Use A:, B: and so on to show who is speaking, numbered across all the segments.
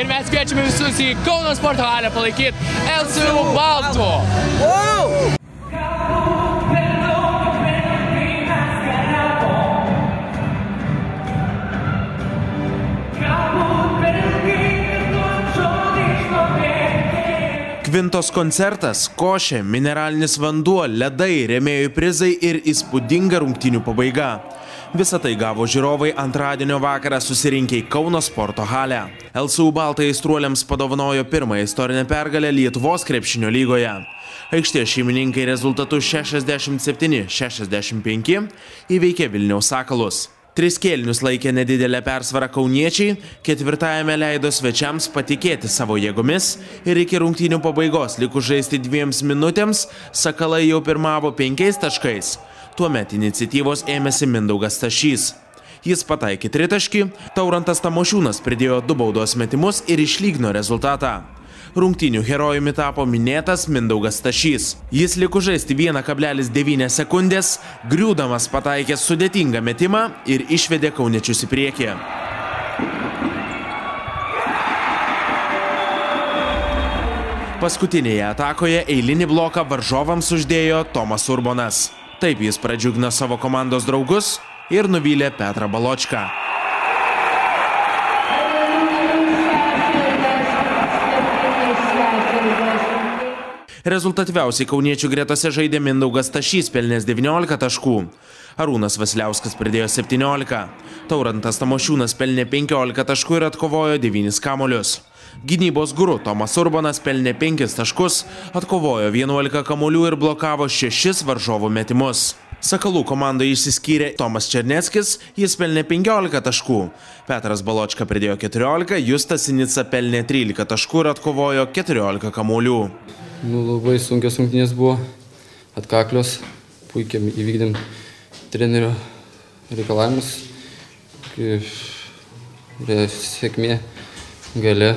A: ir mes kviečiame visus į Kauno sporto halę palaikyti LSU Baltų.
B: Kvintos koncertas, košė, mineralinis vanduo, ledai, rėmėjų prizai ir įspūdinga rungtynių pabaiga. Visą tai gavo žiūrovai antradienio vakarą susirinkę į Kauno sporto halę. LSU Baltai aistruoliams padovanojo pirmąją istorinę pergalę Lietuvos krepšinio lygoje. Aikštės šeimininkai rezultatu 67-65 įveikė Vilniaus Sakalus. 3 kėlinius laikė nedidelę persvarą kauniečiai, ketvirtajame leido svečiams patikėti savo jėgomis ir iki rungtynių pabaigos likus žaisti 2 minutėms Sakalai jau pirmavo 5 taškais. Tuomet iniciatyvos ėmėsi Mindaugas Stašys. Jis pataikė 3 taškį, Taurantas Tamošiūnas pridėjo 2 baudos metimus ir išlygino rezultatą. Rungtynių herojumi tapo minėtas Mindaugas Stašys. Jis likus žaisti 1,9 sekundės, griūdamas pataikė sudėtingą metimą ir išvedė kauniečius į priekį. Paskutinėje atakoje eilinį bloką varžovams uždėjo Tomas Urbonas. Taip jis pradžiugino savo komandos draugus ir nuvylė Petrą Baločką. Rezultatyviausiai kauniečių gretose žaidė Mindaugas Stašys, pelnęs 19 taškų. Arūnas Vasiliauskas pridėjo 17. Taurantas Tamošiūnas pelnė 15 taškų ir atkovojo 9 kamuolius. Gynybos guru Tomas Urbonas pelnė 5 taškus, atkovojo 11 kamuolių ir blokavo 6 varžovų metimus. Sakalų komandoje išsiskyrė Tomas Černeckis, jis pelnė 15 taškų. Petras Baločka pridėjo 14, Justas Sinica pelnė 13 taškų ir atkovojo 14 kamuolių.
C: Labai sunkios rungtynės buvo, atkaklios, puikiai įvykdėm trenerio reikalavimus. Sėkmė gale,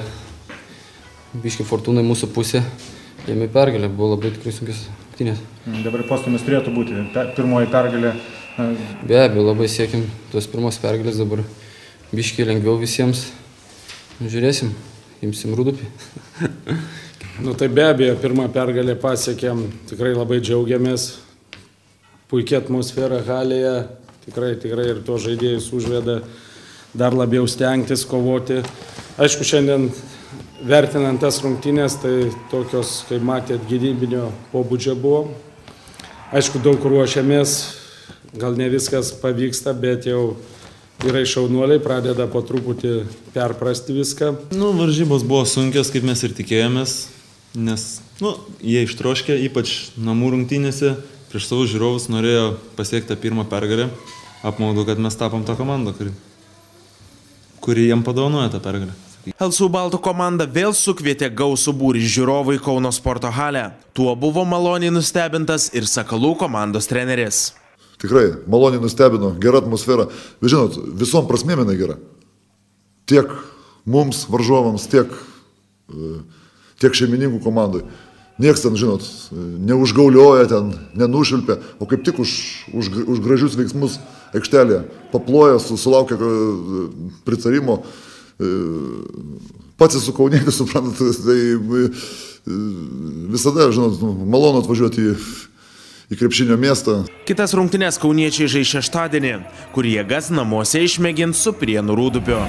C: biškį fortūnai mūsų pusė, ėmė pergalę, buvo labai tikrai sunkios rungtynės.
D: Dabar postūmis turėtų būti pirmoji pergalė.
C: Be abejo, labai siekim tos pirmos pergalės, dabar biškį lengviau visiems. Žiūrėsim, imsim Rūdupį.
E: Tai be abejo, pirmą pergalę pasiekėm, tikrai labai džiaugiamės. Puikia atmosfera halėje, tikrai ir to žaidėjus užveda dar labiau stengtis, kovoti. Aišku, šiandien vertinant tas rungtynės, tai tokios, kaip matėt, gynybinio pobūdžio buvo. Aišku, daug ruošiamės, gal ne viskas pavyksta, bet jau vyrai šaunuoliai pradeda po truputį perprasti viską.
F: Varžybos buvo sunkios, kaip mes ir tikėjomės, nes jie ištroškė, ypač namų rungtynėse, prieš savo žiūrovus norėjo pasiekti tą pirmą pergalę. Apmaudu, kad mes tapom tą komandą, kuri jiem padovanojo tą pergalę.
B: LSU Baltų komanda vėl sukvietė gausų būrį žiūrovų į Kauno sporto halę. Tuo buvo maloniai nustebintas ir Sakalų komandos treneris.
G: Tikrai maloniai nustebino, gera atmosfera. Bet žinot, visom prasmėm jinai gera. Tiek mums, varžovams, tiek šeimininkų komandai. Niekas ten, žinot, neužgaulioja ten, nenušvilpia, o kaip tik už gražius veiksmus aikštelėje paploja, sulaukia pritarimo. Pats esu kaunietis, suprantat, tai visada, žinot, malonu atvažiuoti į krepšinio miestą.
B: Kitas rungtynes kauniečiai žais šeštadienį, kur jėgas namuose išmėgins su Prienų Rūdupiu.